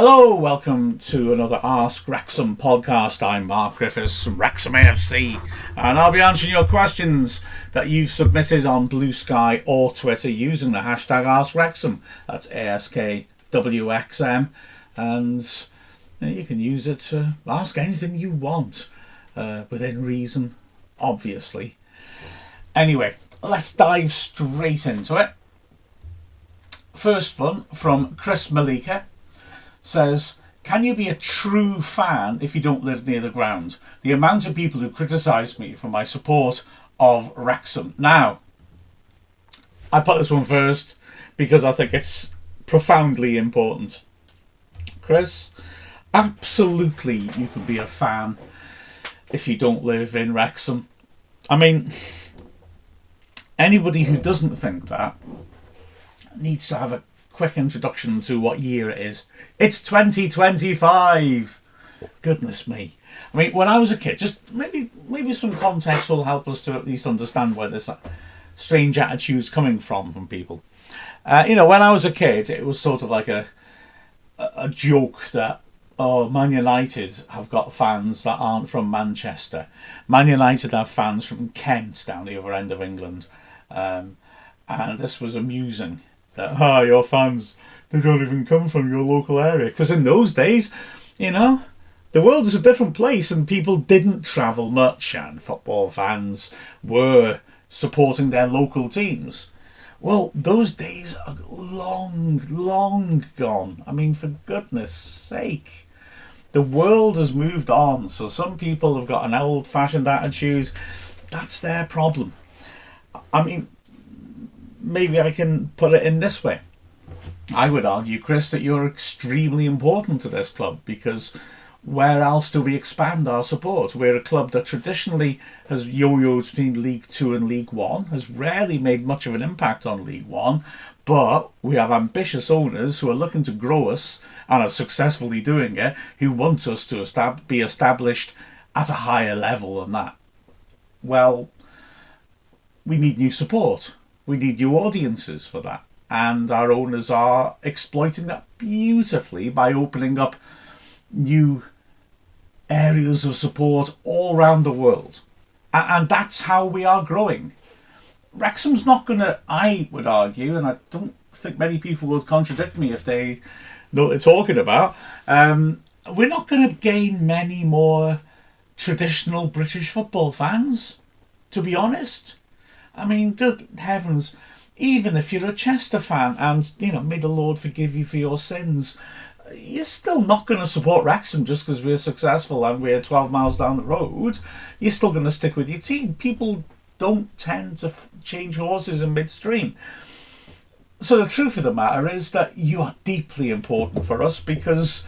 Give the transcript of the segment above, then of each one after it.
Hello, welcome to another AskWxm podcast. I'm Mark Griffiths from Wrexham AFC, and I'll be answering your questions that you've submitted on Blue Sky or Twitter using the hashtag AskWxm. That's AskWxm, and you can use it to ask anything you want, within reason, obviously. Anyway, let's dive straight into it. First one from Chris Malika says, can you be a true fan if you don't live near the ground? The amount of people who criticise me for my support of Wrexham. Now, I put this one first because I think it's profoundly important. Chris, absolutely you can be a fan if you don't live in Wrexham. I mean, anybody who doesn't think that needs to have a quick introduction to what year it is. It's 2025. Goodness me. I mean, when I was a kid, just maybe some context will help us to at least understand where this strange attitude's coming from people. When I was a kid, it was sort of like a joke that, Man United have got fans that aren't from Manchester. Man United have fans from Kent, down the other end of England. And this was amusing. That, your fans, they don't even come from your local area. Because in those days, the world is a different place and people didn't travel much and football fans were supporting their local teams. Well, those days are long, long gone. I mean, for goodness sake. The world has moved on, so some people have got an old-fashioned attitude. That's their problem. I mean, maybe I can put it in this way. I would argue, Chris, that you're extremely important to this club because where else do we expand our support? We're a club that traditionally has yo-yoed between League 2 and League 1, has rarely made much of an impact on League 1, but we have ambitious owners who are looking to grow us and are successfully doing it, who want us to be established at a higher level than that. Well, we need new support. We need new audiences for that. And our owners are exploiting that beautifully by opening up new areas of support all around the world. And that's how we are growing. Wrexham's not going to, I would argue, and I don't think many people would contradict me if they know what they're talking about, we're not going to gain many more traditional British football fans, to be honest. I mean, good heavens, even if you're a Chester fan and, may the Lord forgive you for your sins, you're still not going to support Wrexham just because we're successful and we're 12 miles down the road. You're still going to stick with your team. People don't tend to change horses in midstream. So the truth of the matter is that you are deeply important for us because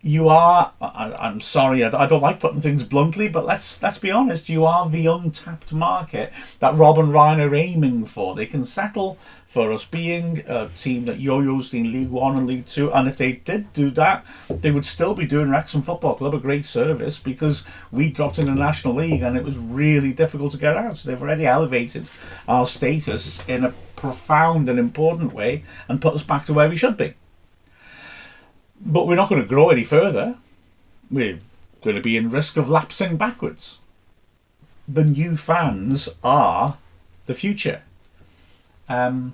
you are, I'm sorry, I don't like putting things bluntly, but let's be honest, you are the untapped market that Rob and Ryan are aiming for. They can settle for us being a team that yo-yos in League 1 and League 2, and if they did do that, they would still be doing Wrexham Football Club a great service because we dropped in the National League and it was really difficult to get out. So they've already elevated our status in a profound and important way and put us back to where we should be. But we're not going to grow any further. We're going to be in risk of lapsing backwards. The new fans are the future. The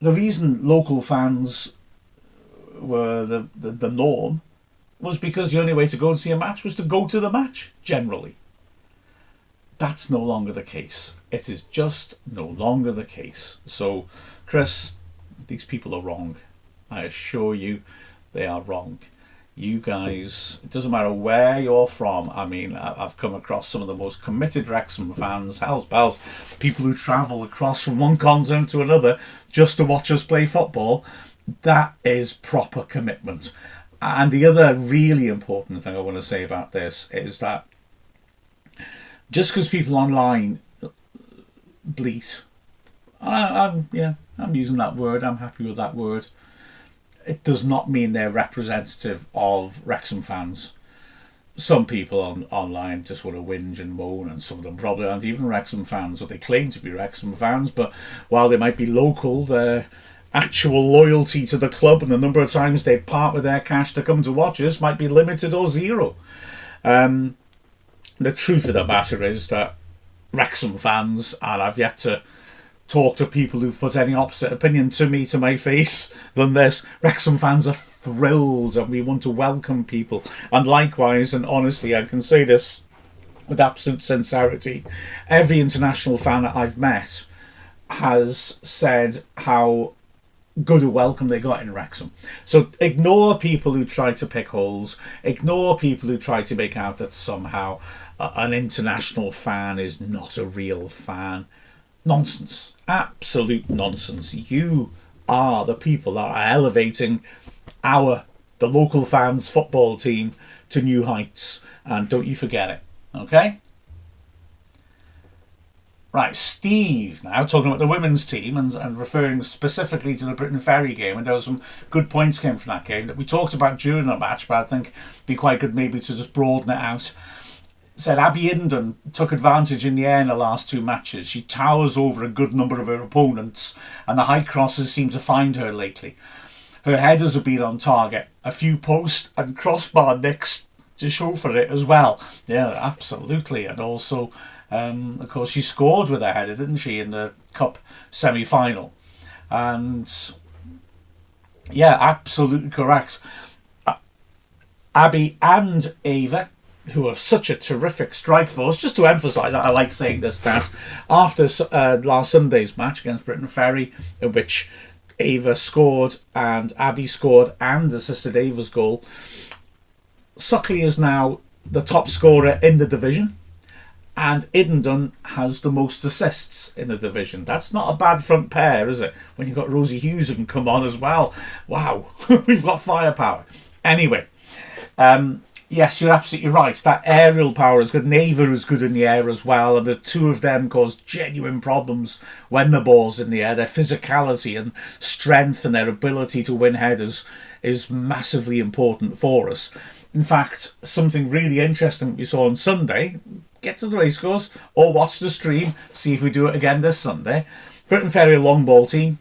reason local fans were the norm was because the only way to go and see a match was to go to the match, generally. That's no longer the case. It is just no longer the case. So, Chris, these people are wrong. I assure you, they are wrong. You guys, it doesn't matter where you're from. I mean, I've come across some of the most committed Wrexham fans, hell's bells, people who travel across from one continent to another just to watch us play football. That is proper commitment. And the other really important thing I want to say about this is that just because people online bleat, I'm using that word, I'm happy with that word, it does not mean they're representative of Wrexham fans. Some people online just want to whinge and moan, and some of them probably aren't even Wrexham fans, or they claim to be Wrexham fans, but while they might be local, they're actual loyalty to the club and the number of times they part with their cash to come to watch us might be limited or zero. The truth of the matter is that Wrexham fans, and I've yet to talk to people who've put any opposite opinion to me to my face than this, Wrexham fans are thrilled and we want to welcome people. And likewise, and honestly, I can say this with absolute sincerity, every international fan that I've met has said how good a welcome they got in Wrexham. So ignore people who try to pick holes, ignore people who try to make out that somehow an international fan is not a real fan. Nonsense. Absolute nonsense. You are the people that are elevating the local fans' football team to new heights, and don't you forget it, okay? Right, Steve now talking about the women's team and referring specifically to the Britain Ferry game, and there were some good points came from that game that we talked about during the match, but I think it'd be quite good maybe to just broaden it out. Said Abby Hindon took advantage in the air in the last two matches. She towers over a good number of her opponents, and the high crosses seem to find her lately. Her headers have been on target, a few post and crossbar nicks to show for it as well. Yeah, absolutely. And also, of course, she scored with her header, didn't she, in the Cup semi-final? And yeah, absolutely correct. Abby and Ava, who are such a terrific strike force, just to emphasise, I like saying this, that after last Sunday's match against Britain Ferry, in which Ava scored and Abby scored and assisted Ava's goal, Suckley is now the top scorer in the division, and Idendon has the most assists in the division. That's not a bad front pair, is it? When you've got Rosie Hughes who can come on as well. Wow, we've got firepower. Anyway, yes, you're absolutely right. That aerial power is good. And Ava is good in the air as well, and the two of them cause genuine problems when the ball's in the air. Their physicality and strength and their ability to win headers is massively important for us. In fact, something really interesting we saw on Sunday, get to the racecourse or watch the stream, see if we do it again this Sunday. Britain Ferry long ball team.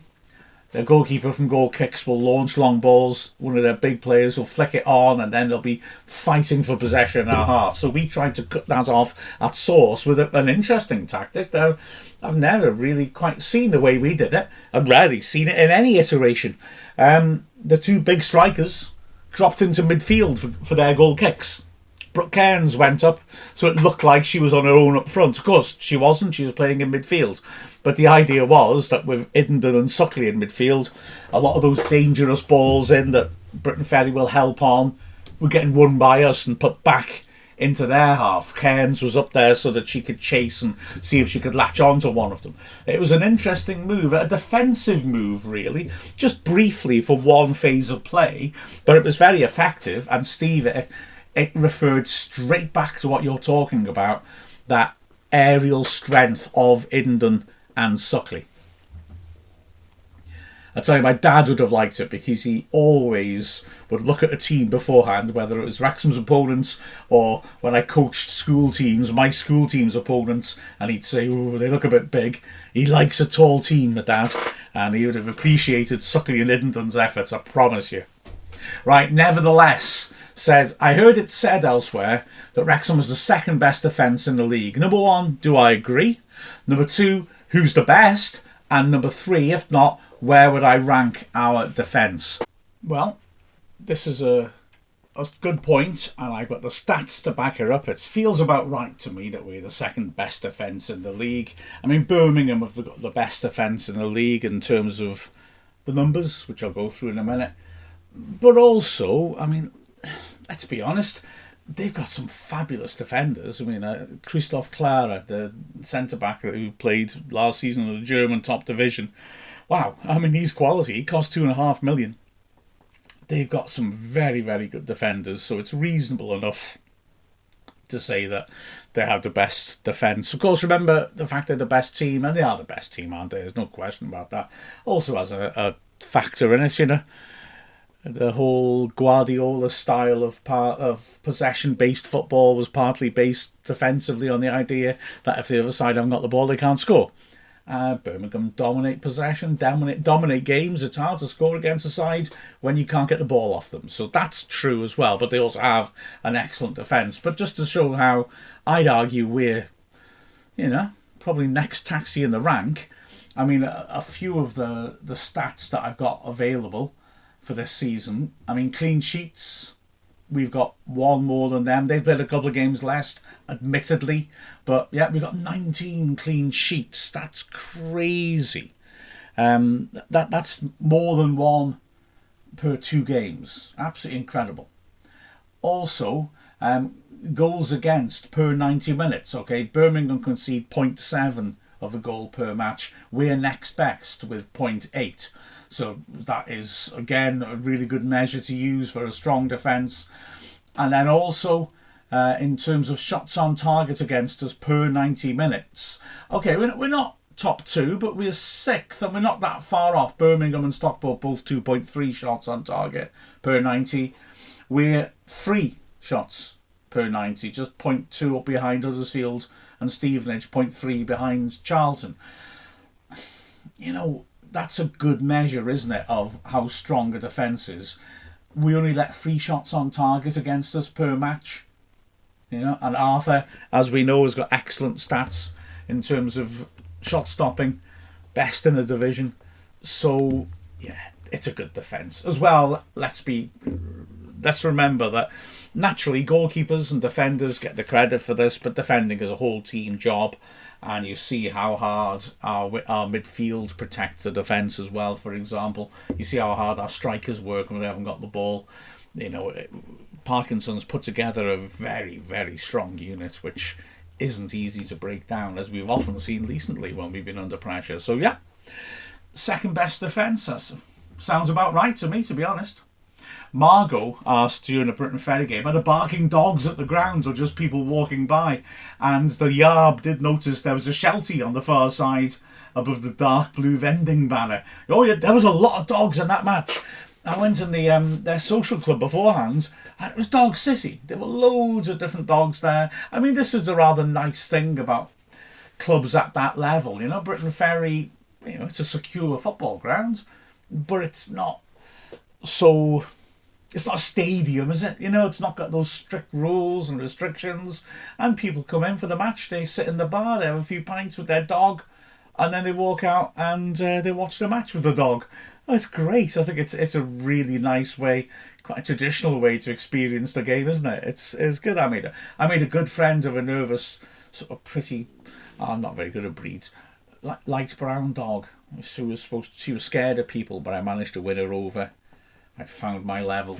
Their goalkeeper from goal kicks will launch long balls. One of their big players will flick it on, and then they'll be fighting for possession in our half. So we tried to cut that off at source with an interesting tactic, though I've never really quite seen the way we did it. I've rarely seen it in any iteration. The two big strikers dropped into midfield for their goal kicks. Brooke Cairns went up, so it looked like she was on her own up front. Of course, she wasn't. She was playing in midfield. But the idea was that with Idendon and Suckley in midfield, a lot of those dangerous balls in that Britain Ferry will help on were getting won by us and put back into their half. Cairns was up there so that she could chase and see if she could latch on to one of them. It was an interesting move, a defensive move really, just briefly for one phase of play, but it was very effective. And Steve, it referred straight back to what you're talking about, that aerial strength of Idendon and Suckley. I tell you, my dad would have liked it because he always would look at a team beforehand, whether it was Wrexham's opponents or when I coached school teams, my school team's opponents, and he'd say, oh, they look a bit big. He likes a tall team, my dad, and he would have appreciated Suckley and Idendon's efforts, I promise you. Right, nevertheless, said, I heard it said elsewhere that Wrexham was the second best defence in the league. Number one, do I agree? Number two, who's the best? And number three, if not, where would I rank our defence? Well, this is a good point, and I've got the stats to back her up. It feels about right to me that we're the second best defence in the league. I mean, Birmingham have got the best defence in the league in terms of the numbers, which I'll go through in a minute. But also, I mean, let's be honest, they've got some fabulous defenders. I mean, Christoph Klara, the centre-back who played last season in the German top division. Wow, I mean, he's quality. He cost $2.5 million. They've got some very, very good defenders, so it's reasonable enough to say that they have the best defence. Of course, remember the fact they're the best team, and they are the best team, aren't they? There's no question about that. Also has a factor in it, you know. The whole Guardiola style of possession-based football was partly based defensively on the idea that if the other side haven't got the ball, they can't score. Birmingham dominate possession, dominate games. It's hard to score against a side when you can't get the ball off them. So that's true as well. But they also have an excellent defence. But just to show how I'd argue we're, probably next taxi in the rank. I mean, a few of the stats that I've got available for this season. I mean, clean sheets. We've got one more than them. They've played a couple of games less, admittedly. But yeah, we've got 19 clean sheets. That's crazy. That's more than one per 2 games. Absolutely incredible. Also, goals against per 90 minutes. Okay, Birmingham concede 0.7 of a goal per match. We're next best with 0.8. So that is, again, a really good measure to use for a strong defence. And then also, in terms of shots on target against us per 90 minutes. Okay, we're not top 2, but we're 6th, and we're not that far off. Birmingham and Stockport both 2.3 shots on target per 90. We're 3 shots per 90, just 0.2 up behind Huddersfield and Stevenage, 0.3 behind Charlton. That's a good measure, isn't it, of how strong a defence is. We only let 3 shots on target against us per match. And Arthur, as we know, has got excellent stats in terms of shot stopping, best in the division. So, yeah, it's a good defence. As well, let's remember that naturally goalkeepers and defenders get the credit for this, but defending is a whole team job. And you see how hard our midfield protects the defence as well, for example. You see how hard our strikers work when they haven't got the ball. Parkinson's put together a very, very strong unit, which isn't easy to break down, as we've often seen recently when we've been under pressure. So, yeah, second best defence. That sounds about right to me, to be honest. Margot asked during a Britain Ferry game, are the barking dogs at the ground or just people walking by? And the Yarb did notice there was a Sheltie on the far side above the dark blue vending banner. Oh yeah, there was a lot of dogs in that match. I went in their social club beforehand and it was Dog City. There were loads of different dogs there. I mean, this is the rather nice thing about clubs at that level. Britain Ferry, it's a secure football ground, but it's not so... It's not a stadium, is it? It's not got those strict rules and restrictions. And people come in for the match. They sit in the bar, they have a few pints with their dog, and then they walk out and they watch the match with the dog. That's great. I think it's a really nice way, quite a traditional way to experience the game, isn't it? It's good. I made a good friend of a nervous, sort of pretty... I'm not very good at breeds. Light brown dog. She was scared of people, but I managed to win her over. I'd found my level.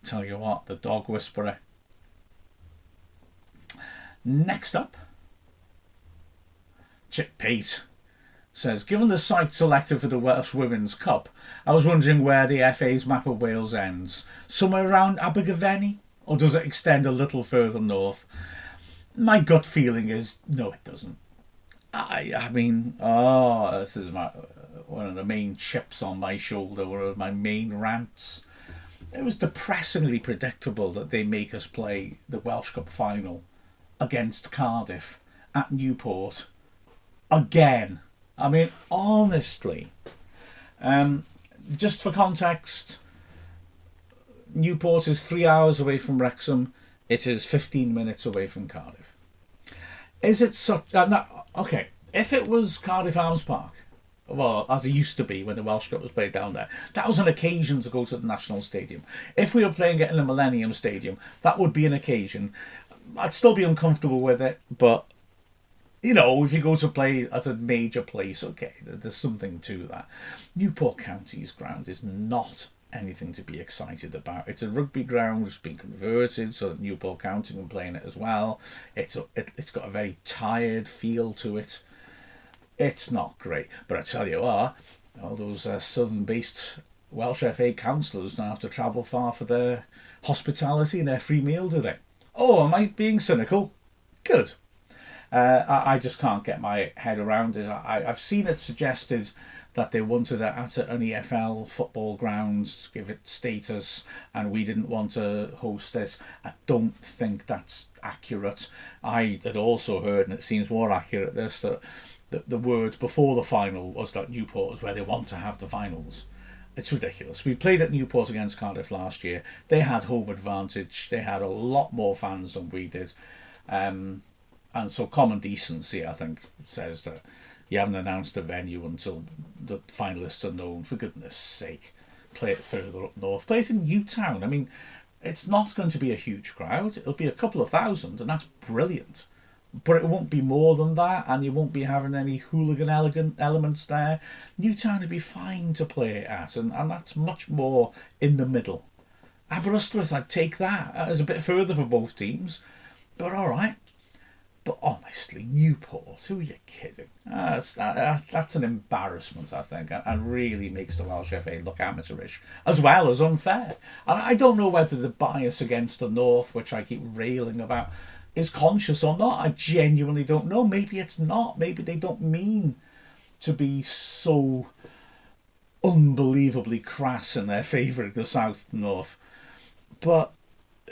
Tell you what, the dog whisperer. Next up, Chip Pate says, given the site selected for the Welsh Women's Cup, I was wondering where the FA's map of Wales ends. Somewhere around Abergavenny? Or does it extend a little further north? My gut feeling is, no, it doesn't. I mean, this is one of the main chips on my shoulder, one of my main rants. It was depressingly predictable that they make us play the Welsh Cup final against Cardiff at Newport again. I mean, honestly. Just for context, Newport is 3 hours away from Wrexham. It is 15 minutes away from Cardiff. Is it such... okay, if it was Cardiff Arms Park, well, as it used to be when the Welsh Cup was played down there, that was an occasion to go to the National Stadium. If we were playing it in the Millennium Stadium, that would be an occasion. I'd still be uncomfortable with it, but, if you go to play at a major place, okay, there's something to that. Newport County's ground is not anything to be excited about. It's a rugby ground which has been converted so that Newport County can play in it as well. It's got a very tired feel to it. It's not great, but I tell you what, all those southern-based Welsh FA councillors don't have to travel far for their hospitality and their free meal, do they? Oh, am I being cynical? Good. I just can't get my head around it. I've seen it suggested that they wanted it at an EFL football grounds, give it status, and we didn't want to host it. I don't think that's accurate. I had also heard, and it seems more accurate, this that the words before the final was that Newport is where they want to have the finals. It's ridiculous. We played at Newport against Cardiff last year. They had home advantage. They had a lot more fans than we did. And so common decency, I think, says that you haven't announced a venue until the finalists are known. For goodness sake, play it further up north. Play it in Newtown. I mean, it's not going to be a huge crowd. It'll be a couple of thousand, and that's brilliant. But it won't be more than that, and you won't be having any hooligan elements there. Newtown would be fine to play it at, and that's much more in the middle. Aberystwyth, I'd take that as a bit further for both teams, but all right. But honestly, Newport, who are you kidding? That's an embarrassment, I think, and really makes the Welsh FA look amateurish, as well as unfair. And I don't know whether the bias against the North, which I keep railing about, is conscious or not. I genuinely don't know. Maybe it's not. Maybe they don't mean to be so unbelievably crass in their favouring the South and North. But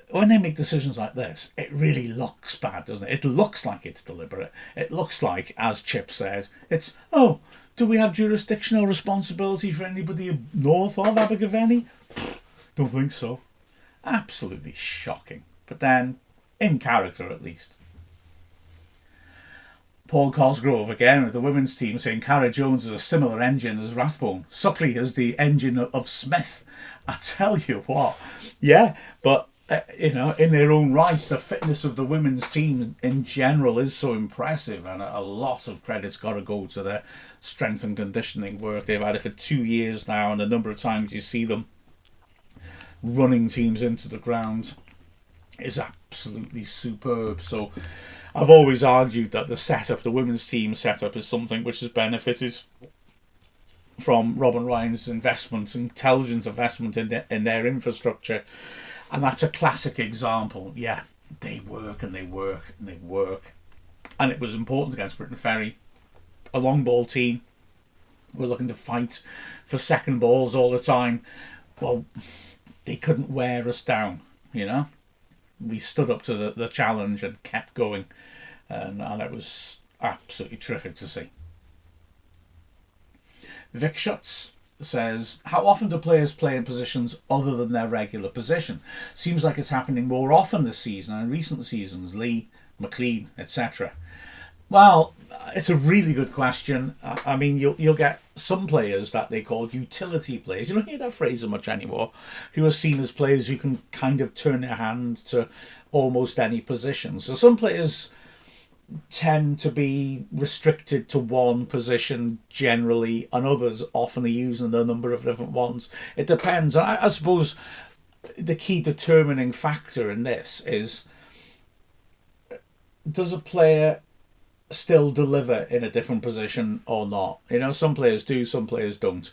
when they make decisions like this, it really looks bad, doesn't it? It looks like it's deliberate. It looks like, as Chip says, it's, oh, do we have jurisdictional responsibility for anybody north of Abergavenny? Don't think so. Absolutely shocking. But then, in character at least. Paul Cosgrove again with the women's team saying Cara Jones is a similar engine as Rathbone. Suckley is the engine of Smith. I tell you what, yeah, but in their own right, the fitness of the women's team in general is so impressive, and a lot of credit's got to go to their strength and conditioning work. They've had it for 2 years now, and the number of times you see them running teams into the ground is absolutely superb. So I've always argued that the women's team setup, is something which has benefited from Robin Ryan's intelligent investment in their infrastructure, and that's a classic example. Yeah, they work and they work and they work, and it was important against Britain Ferry, a long ball team. We're looking to fight for second balls all the time. Well, they couldn't wear us down, We stood up to the challenge and kept going, and it was absolutely terrific to see. Vic Schutz says, how often do players play in positions other than their regular position? Seems like it's happening more often this season and in recent seasons. Lee, McLean, etc. Well, it's a really good question. I mean, you'll get some players that they call utility players. You don't hear that phrase so much anymore, who are seen as players who can kind of turn their hand to almost any position. So some players tend to be restricted to one position generally, and others often are using a number of different ones. It depends. I suppose the key determining factor in this is, does a player still deliver in a different position or not? Some players do, some players don't.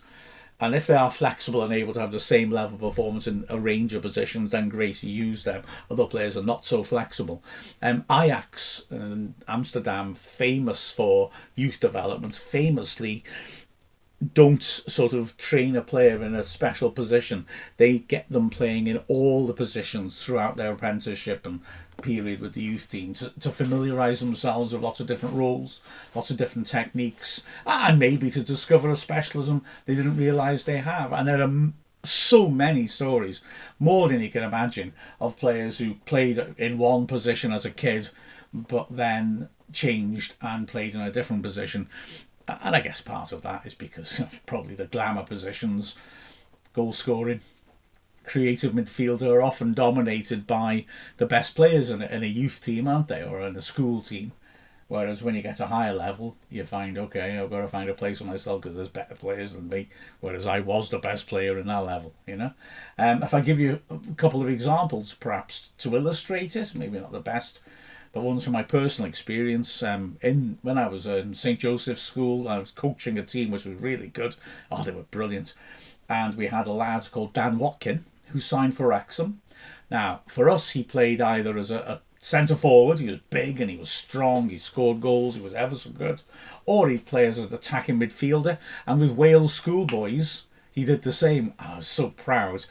And if they are flexible and able to have the same level of performance in a range of positions, then great, you use them. Other players are not so flexible. Ajax and Amsterdam, famous for youth development, famously don't sort of train a player in a special position. They get them playing in all the positions throughout their apprenticeship and period with the youth team to familiarise themselves with lots of different roles, lots of different techniques, and maybe to discover a specialism they didn't realise they have. And there are so many stories, more than you can imagine, of players who played in one position as a kid but then changed and played in a different position. And I guess part of that is because probably the glamour positions, goal scoring, creative midfielder, are often dominated by the best players in a youth team, aren't they, or in a school team. Whereas when you get to higher level, you find, okay, I've got to find a place for myself because there's better players than me, whereas I was the best player in that level, If I give you a couple of examples, perhaps, to illustrate it, maybe not the best, but ones from my personal experience. When I was in St. Joseph's School, I was coaching a team which was really good. Oh, they were brilliant. And we had a lad called Dan Watkin, who signed for Wrexham. Now, for us, he played either as a centre forward. He was big and he was strong. He scored goals. He was ever so good. Or he'd play as an attacking midfielder. And with Wales schoolboys, he did the same. I was so proud.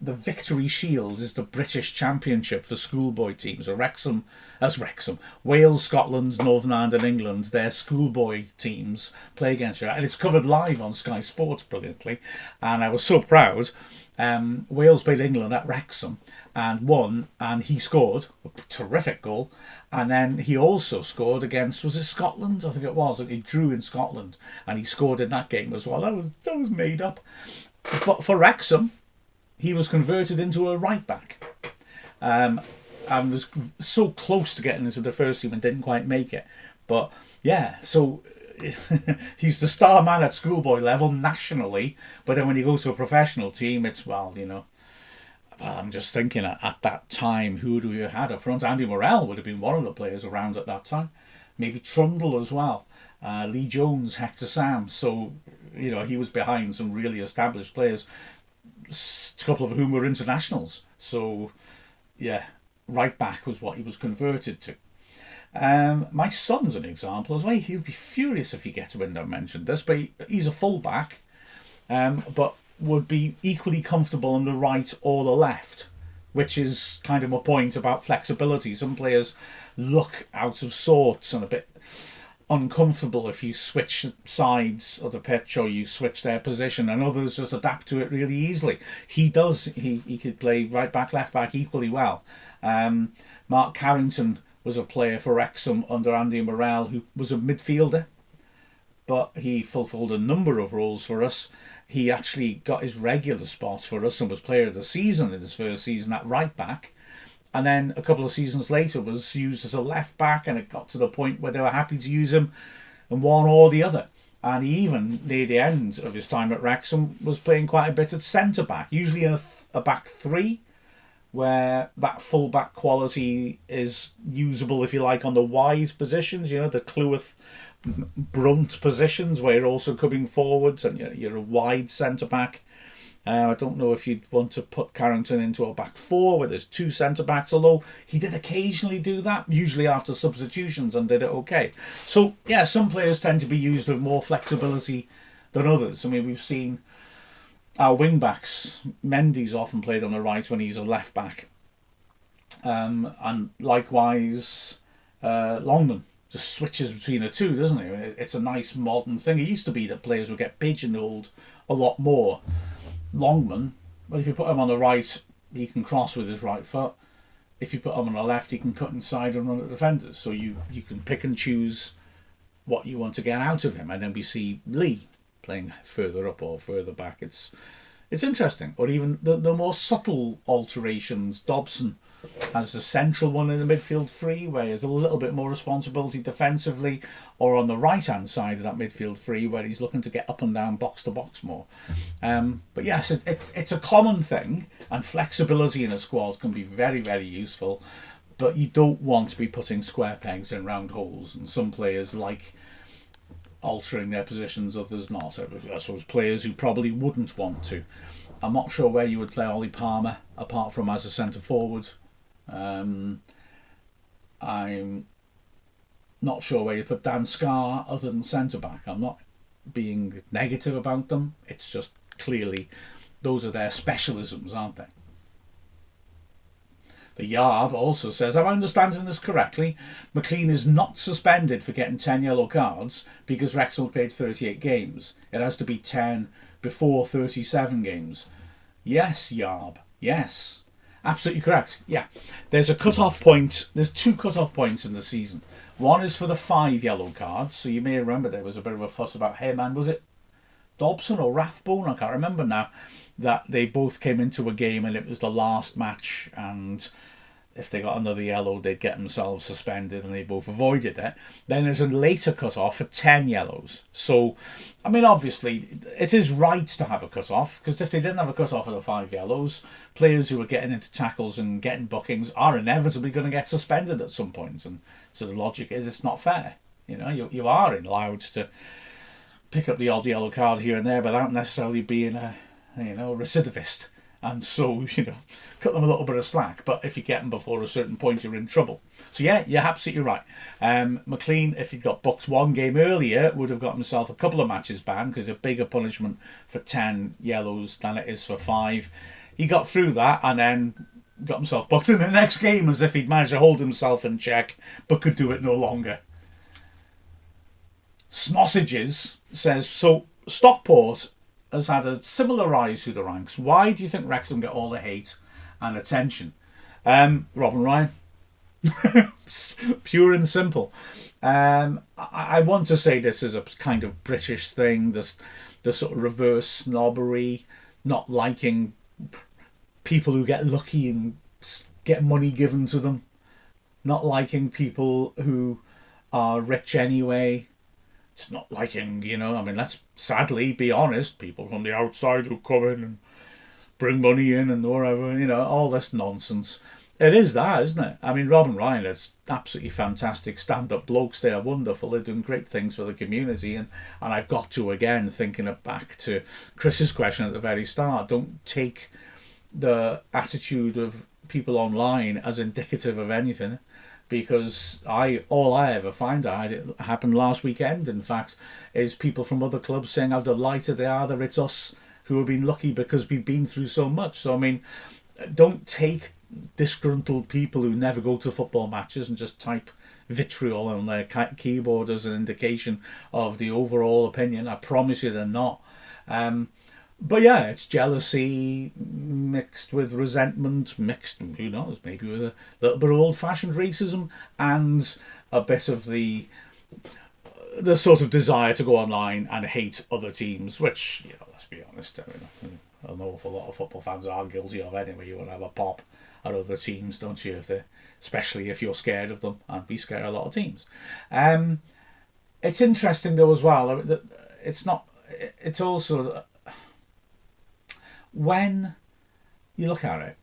The Victory Shield is the British Championship for schoolboy teams. Wrexham, Wales, Scotland, Northern Ireland and England, their schoolboy teams play against you. And it's covered live on Sky Sports brilliantly. And I was so proud. Wales played England at Wrexham and won, and he scored a terrific goal. And then he also scored against, was it Scotland? I think it was. He drew in Scotland and he scored in that game as well. That was made up. But for Wrexham, he was converted into a right back, and was so close to getting into the first team and didn't quite make it. But yeah, so he's the star man at schoolboy level nationally, but then when you go to a professional team, it's, well, I'm just thinking at that time, who do we have had up front? Andy Morrell would have been one of the players around at that time. Maybe Trundle as well. Lee Jones, Hector Sam. So, he was behind some really established players, a couple of whom were internationals. So, yeah, right back was what he was converted to. My son's an example as well. He'll be furious if he gets wind I mentioned this, but he's a full back, but would be equally comfortable on the right or the left, which is kind of my point about flexibility. Some players look out of sorts and a bit uncomfortable if you switch sides of the pitch or you switch their position, and others just adapt to it really easily. He does. He could play right back, left back equally well. Mark Carrington was a player for Wrexham under Andy Morrell who was a midfielder, but he fulfilled a number of roles for us. He actually got his regular spot for us and was player of the season in his first season at right back. And then a couple of seasons later was used as a left back, and it got to the point where they were happy to use him in one or the other. And he even, near the end of his time at Wrexham, was playing quite a bit at centre back, usually in a back three, where that full back quality is usable, if you like, on the wide positions, the Clwyth Brunt positions, where you're also coming forwards and you're a wide centre back. I don't know if you'd want to put Carrington into a back four where there's two centre-backs, although he did occasionally do that, usually after substitutions, and did it okay. So, yeah, some players tend to be used with more flexibility than others. I mean, we've seen our wing-backs. Mendy's often played on the right when he's a left-back. And likewise, Longman just switches between the two, doesn't he? It's a nice modern thing. It used to be that players would get pigeonholed a lot more. Longman, well, if you put him on the right, he can cross with his right foot. If you put him on the left, he can cut inside and run at defenders. So you can pick and choose what you want to get out of him. And then we see Lee playing further up or further back. It's interesting. Or even the more subtle alterations. Dobson as the central one in the midfield three, where there's a little bit more responsibility defensively, or on the right hand side of that midfield three, where he's looking to get up and down box to box more. But yes, it's a common thing, and flexibility in a squad can be very, very useful, but you don't want to be putting square pegs in round holes, and some players like altering their positions, others not. I suppose players who probably wouldn't want to. I'm not sure where you would play Ollie Palmer apart from as a centre forward. I'm not sure where you put Dan Scarr other than centre back. I'm not being negative about them. It's just clearly those are their specialisms, aren't they? The Yard also says, am I understanding this correctly? McLean is not suspended for getting 10 yellow cards because Wrexham played 38 games. It has to be 10 before 37 games. Yes, Yarb. Yes. Absolutely correct. Yeah. There's a cut-off point. There's two cut-off points in the season. One is for the 5 yellow cards. So you may remember there was a bit of a fuss about, hey man, was it Dobson or Rathbone? I can't remember now. That they both came into a game and it was the last match, and if they got another yellow, they'd get themselves suspended, and they both avoided it. Then there's a later cut-off for 10 yellows. So, I mean, obviously, it is right to have a cut-off, because if they didn't have a cut-off for the 5 yellows, players who are getting into tackles and getting bookings are inevitably going to get suspended at some point. And so the logic is it's not fair. You are allowed to pick up the odd yellow card here and there without necessarily being a recidivist. and so, cut them a little bit of slack. But if you get them before a certain point, you're in trouble. So yeah, you're absolutely right. McLean, if he'd got booked one game earlier, would have got himself a couple of matches banned, because it's a bigger punishment for 10 yellows than it is for 5. He got through that and then got himself booked in the next game as if he'd managed to hold himself in check, but could do it no longer. Snossages says, so Stockport has had a similar rise through the ranks. Why do you think Wrexham get all the hate and attention? Robin Ryan. Pure and simple. I want to say this is a kind of British thing, the sort of reverse snobbery, not liking people who get lucky and get money given to them, not liking people who are rich anyway. It's not liking, let's sadly be honest, people from the outside who come in and bring money in and whatever, all this nonsense. It is that, isn't it? Robin Ryan is absolutely fantastic stand-up blokes. They are wonderful. They're doing great things for the community. And I've got to, again, thinking it back to Chris's question at the very start, don't take the attitude of people online as indicative of anything, because all I ever find out, it happened last weekend, in fact, is people from other clubs saying how delighted they are that it's us who have been lucky because we've been through so much. So, don't take disgruntled people who never go to football matches and just type vitriol on their keyboard as an indication of the overall opinion. I promise you they're not. But yeah, it's jealousy mixed with resentment, mixed, who knows, maybe with a little bit of old-fashioned racism and a bit of the sort of desire to go online and hate other teams, which, let's be honest, an awful lot of football fans are guilty of anyway. You want to have a pop at other teams, don't you? Especially if you're scared of them, and we scare a lot of teams. It's interesting though as well. It's also, when you look at it,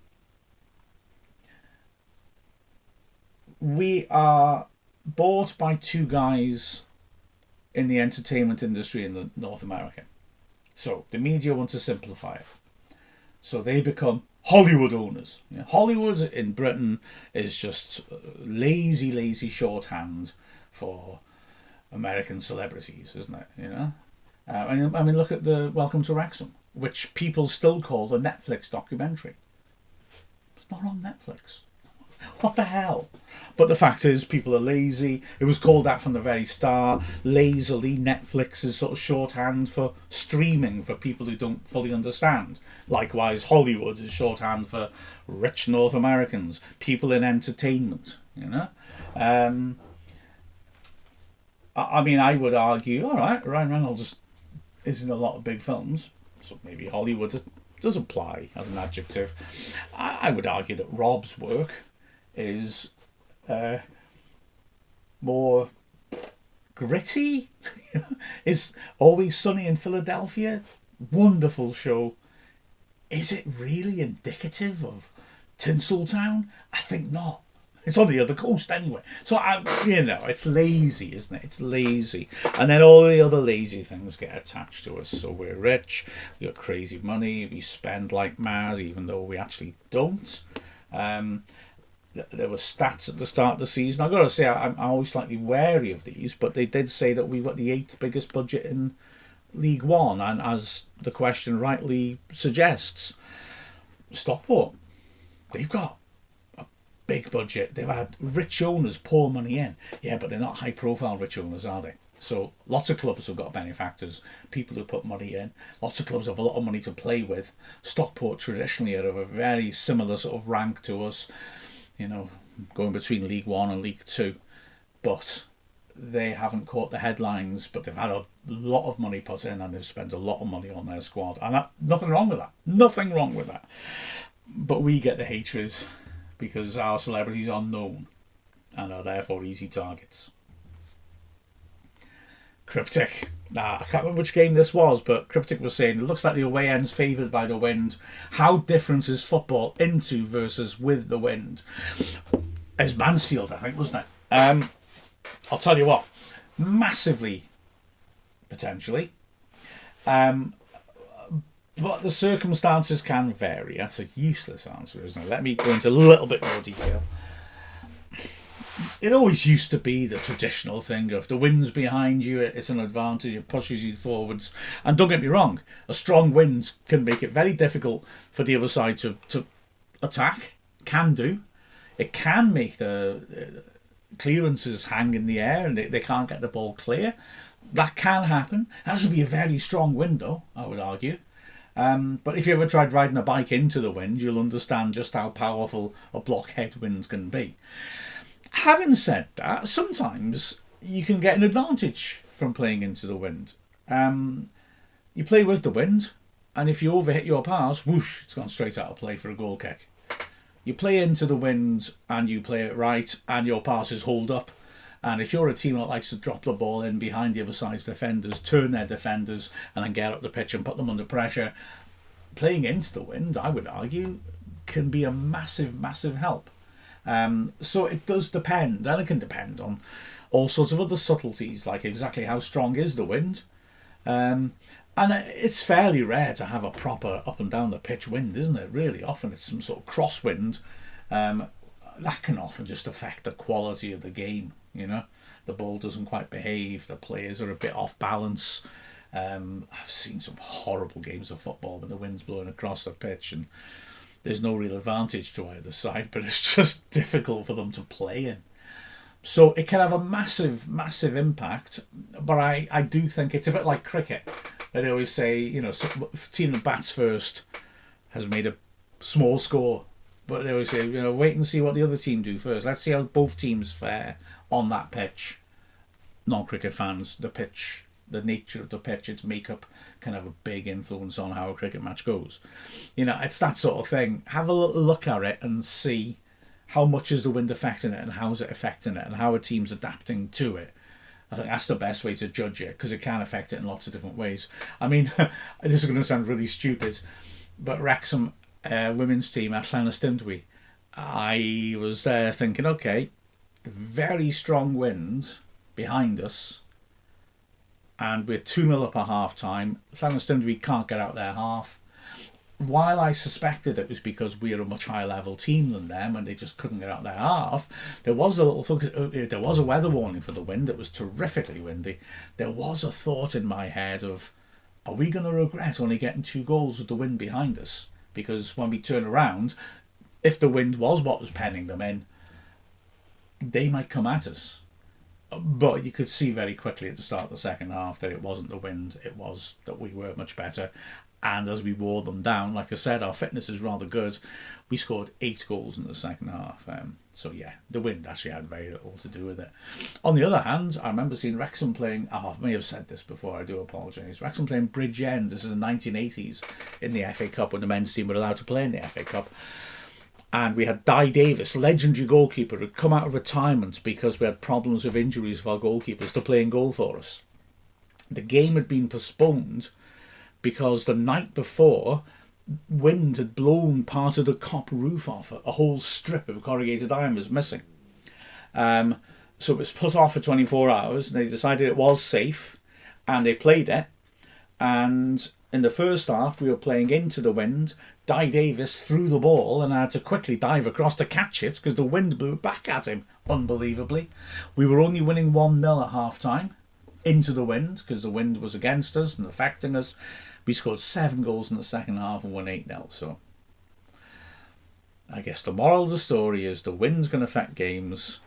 we are bought by two guys in the entertainment industry in North America. So the media want to simplify it. So they become Hollywood owners. Hollywood in Britain is just lazy shorthand for American celebrities, isn't it? Look at the Welcome to Wrexham, which people still call the Netflix documentary. It's not on Netflix. What the hell? But the fact is, people are lazy. It was called that from the very start. Lazily, Netflix is sort of shorthand for streaming for people who don't fully understand. Likewise, Hollywood is shorthand for rich North Americans, people in entertainment, I would argue, all right, Ryan Reynolds is in a lot of big films, so maybe Hollywood does apply as an adjective. I would argue that Rob's work is more gritty. Is Always Sunny in Philadelphia, wonderful show. Is it really indicative of Tinseltown? I think not. It's on the other coast anyway. So, it's lazy, isn't it? It's lazy. And then all the other lazy things get attached to us. So we're rich, we got crazy money, we spend like mad, even though we actually don't. There were stats at the start of the season. I've got to say, I'm always slightly wary of these, but they did say that we've got the 8th biggest budget in League One. And as the question rightly suggests, Stockport, they've got big budget. They've had rich owners pour money in. Yeah, but they're not high profile rich owners, are they? So lots of clubs have got benefactors, people who put money in. Lots of clubs have a lot of money to play with. Stockport traditionally are of a very similar sort of rank to us, going between League One and League Two. But they haven't caught the headlines, but they've had a lot of money put in and they've spent a lot of money on their squad. And nothing wrong with that. Nothing wrong with that. But we get the hatred because our celebrities are known and are therefore easy targets. Cryptic. I can't remember which game this was, but Cryptic was saying, it looks like the away end's favoured by the wind. How different is football into versus with the wind? It was Mansfield, I think, wasn't it? I'll tell you what, massively, potentially. But the circumstances can vary. That's a useless answer, isn't it? Let me go into a little bit more detail. It always used to be the traditional thing of the wind's behind you, it's an advantage, it pushes you forwards. And don't get me wrong, a strong wind can make it very difficult for the other side to attack. Can do. It can make the clearances hang in the air and they can't get the ball clear. That can happen. It has to be a very strong wind though, I would argue. But if you ever tried riding a bike into the wind, you'll understand just how powerful a blockhead wind can be. Having said that, sometimes you can get an advantage from playing into the wind. You play with the wind, and if you overhit your pass, whoosh, it's gone straight out of play for a goal kick. You play into the wind and you play it right, and your passes hold up. And if you're a team that likes to drop the ball in behind the other side's defenders, turn their defenders, and then get up the pitch and put them under pressure, playing into the wind, I would argue, can be a massive, massive help. So it does depend, and it can depend on all sorts of other subtleties, like exactly how strong is the wind. And it's fairly rare to have a proper up and down the pitch wind, isn't it? Really often it's some sort of crosswind. That can often just affect the quality of the game, you know. The ball doesn't quite behave, the players are a bit off balance. I've seen some horrible games of football when the wind's blowing across the pitch and there's no real advantage to either side, but it's just difficult for them to play in. So it can have a massive, massive impact, but I do think it's a bit like cricket. They always say, you know, team that bats first has made a small score, but they always say, you know, wait and see what the other team do first. Let's see how both teams fare on that pitch. Non-cricket fans, the pitch, the nature of the pitch, its makeup can have a big influence on how a cricket match goes. You know, it's that sort of thing. Have a little look at it and see how much is the wind affecting it and how is it affecting it and how are teams adapting to it. I think that's the best way to judge it, because it can affect it in lots of different ways. I mean, this is going to sound really stupid, but Wrexham women's team at Llanystumdwy, I was there thinking, okay, very strong wind behind us, and we're 2-0 up at half time. Llanystumdwy can't get out their half. While I suspected it was because we are a much higher level team than them and they just couldn't get out their half, there was a little focus. There was a weather warning for the wind. It was terrifically windy. There was a thought in my head of, are we going to regret only getting 2 goals with the wind behind us? Because when we turn around, if the wind was what was penning them in, they might come at us. But you could see very quickly at the start of the second half that it wasn't the wind, it was that we were much better. And as we wore them down, like I said, our fitness is rather good. We scored 8 goals in the second half. So yeah, the wind actually had very little to do with it. On the other hand, I remember seeing Wrexham playing, I may have said this before, I do apologise. Wrexham playing Bridgend, this is the 1980s, in the FA Cup when the men's team were allowed to play in the FA Cup. And we had Di Davis, legendary goalkeeper, who had come out of retirement because we had problems with injuries of our goalkeepers, to play in goal for us. The game had been postponed because the night before, wind had blown part of the Kop roof off. A whole strip of corrugated iron was missing. So it was put off for 24 hours, and they decided it was safe, and they played it. And in the first half, we were playing into the wind. Di Davis threw the ball, and I had to quickly dive across to catch it because the wind blew back at him, unbelievably. We were only winning 1-0 at half-time, into the wind, because the wind was against us and affecting us. We scored 7 goals in the second half and won 8-0. So I guess the moral of the story is the wind's going to affect games,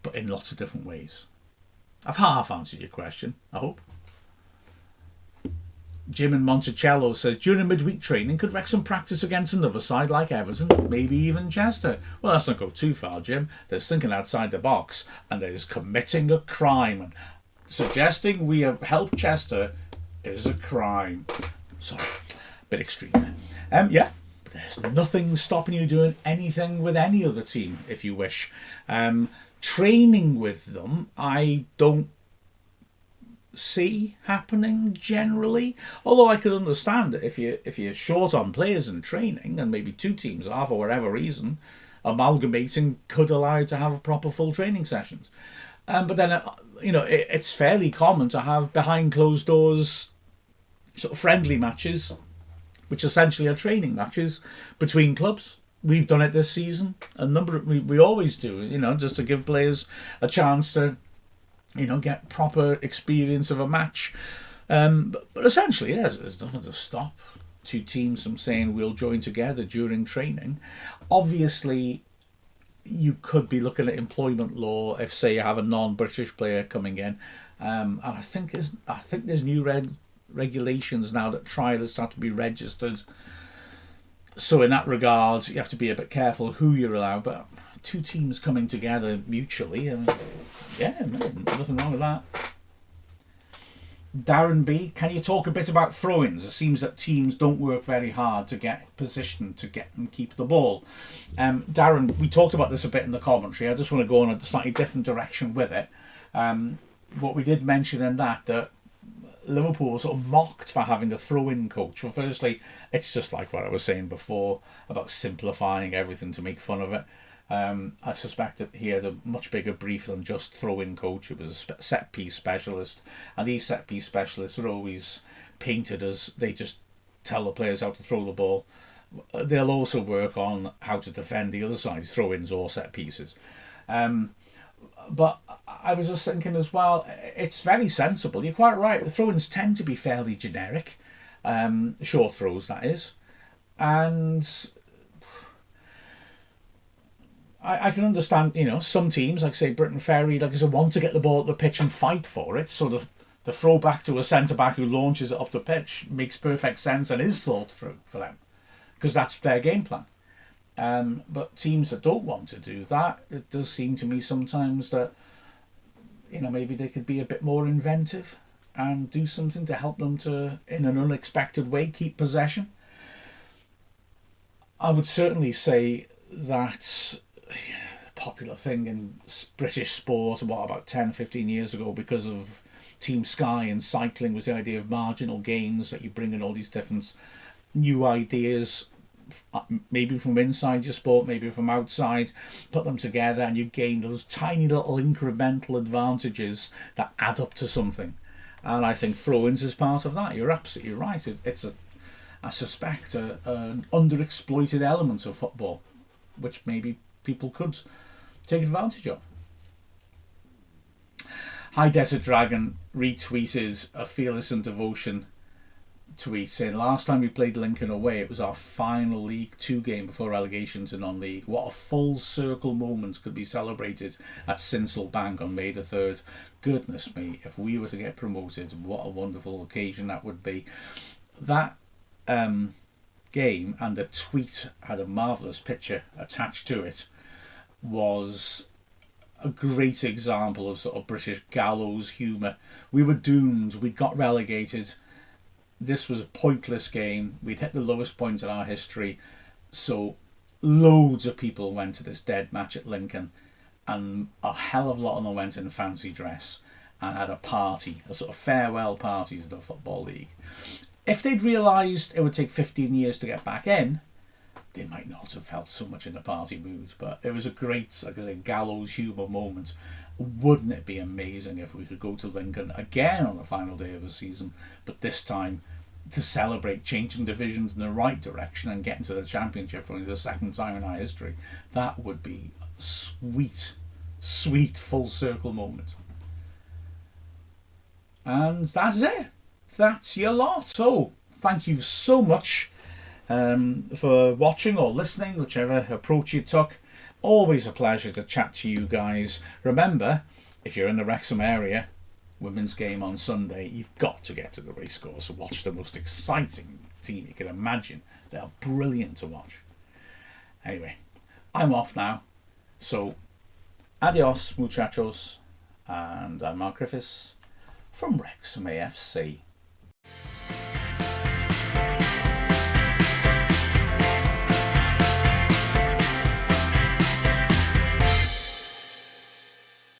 but in lots of different ways. I've half answered your question, I hope. Jim in Monticello says, during midweek training, could Wrexham practice against another side like Everton, maybe even Chester? Well, let's not go too far, Jim. There's thinking outside the box, and there's committing a crime. And suggesting we have helped Chester is a crime. Sorry, a bit extreme there. Yeah, but there's nothing stopping you doing anything with any other team if you wish. Training with them, I don't see happening generally, although I could understand it if you're short on players in training and maybe 2 teams are, for whatever reason, amalgamating could allow you to have proper full training sessions. But then it's fairly common to have behind closed doors sort of friendly matches which essentially are training matches between clubs. We've done it this season. We always do, just to give players a chance to, get proper experience of a match. But essentially, there's nothing to stop two teams from saying we'll join together during training. Obviously, you could be looking at employment law if, say, you have a non-British player coming in, and I think there's new regulations now that trialists have to be registered. So in that regard, you have to be a bit careful who you're allowed. But two teams coming together mutually, nothing wrong with that. Darren B, can you talk a bit about throw-ins? It seems that teams don't work very hard to get positioned to get and keep the ball. Darren, we talked about this a bit in the commentary. I just want to go in a slightly different direction with it. What we did mention in that Liverpool was sort of mocked for having a throw-in coach. Well, firstly, it's just like what I was saying before about simplifying everything to make fun of it. I suspect that he had a much bigger brief than just throw-in coach. It was a set-piece specialist. And these set-piece specialists are always painted as they just tell the players how to throw the ball. They'll also work on how to defend the other side, throw-ins or set-pieces. But I was just thinking as well, it's very sensible. You're quite right. The throw-ins tend to be fairly generic. Short throws, that is. And I can understand, some teams, like say Britain Ferry, want to get the ball at the pitch and fight for it. So the throw back to a centre-back who launches it up the pitch makes perfect sense and is thought through for them, because that's their game plan. But teams that don't want to do that, it does seem to me sometimes that, maybe they could be a bit more inventive and do something to help them to, in an unexpected way, keep possession. I would certainly say that the popular thing in British sport, about 10, 15 years ago, because of Team Sky and cycling, was the idea of marginal gains, that you bring in all these different new ideas, maybe from inside your sport, maybe from outside, put them together and you gain those tiny little incremental advantages that add up to something. And I think throw-ins is part of that. You're absolutely right. I suspect an underexploited element of football, which maybe people could take advantage of. High Desert Dragon retweeted a Fearless and Devotion tweet saying, last time we played Lincoln away, it was our final League 2 game before relegation to non-league. What a full circle moment could be celebrated at Sinsel Bank on May the 3rd. Goodness me, if we were to get promoted, what a wonderful occasion that would be. That game, and the tweet had a marvellous picture attached to it, was a great example of sort of British gallows humour. We were doomed, we got relegated. This was a pointless game. We'd hit the lowest point in our history. So loads of people went to this dead match at Lincoln, and a hell of a lot of them went in fancy dress and had a party, a sort of farewell party to the Football League. If they'd realised it would take 15 years to get back in, they might not have felt so much in the party mood. But it was a great, like I say, gallows humour moment. Wouldn't it be amazing if we could go to Lincoln again on the final day of the season, but this time to celebrate changing divisions in the right direction and getting to the Championship for only the second time in our history? That would be a sweet, sweet full circle moment. And that's it. That's your lot. So thank you so much for watching or listening, whichever approach you took. Always a pleasure to chat to you guys. Remember, if you're in the Wrexham area, women's game on Sunday, you've got to get to the racecourse and watch the most exciting team you can imagine. They're brilliant to watch. Anyway, I'm off now. So, adios, muchachos. And I'm Mark Griffiths from Wrexham AFC.